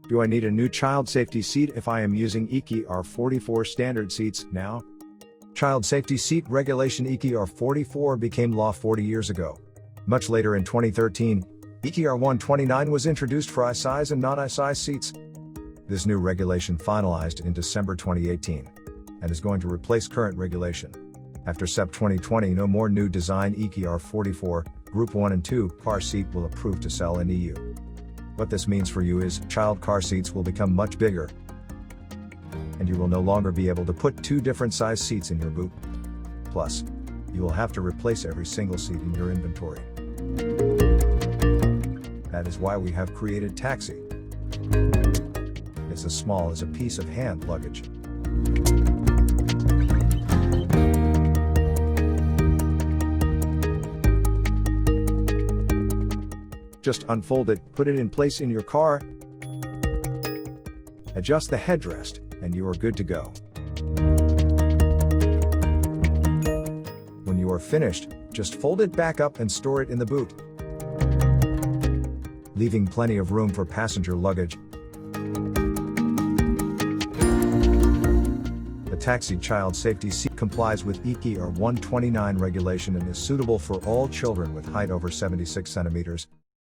Do I need a new child safety seat if I am using EKR 44 standard seats now? Child safety seat regulation EKR 44 became law 40 years ago. Much later in 2013, EKR 129 was introduced for iSize and non-iSize seats. This new regulation finalized in December 2018 and is going to replace current regulation. After SEP 2020, no more new design EKR 44, Group 1 and 2 car seat will approve to sell in EU. What this means for you is, child car seats will become much bigger, and you will no longer be able to put two different size seats in your boot. Plus, you will have to replace every single seat in your inventory. That is why we have created Taxie. It's as small as a piece of hand luggage. Just unfold it, put it in place in your car, adjust the headrest, and you are good to go. When you are finished, just fold it back up and store it in the boot, leaving plenty of room for passenger luggage. The Taxie child safety seat complies with EKR 129 regulation and is suitable for all children with height over 76 centimeters.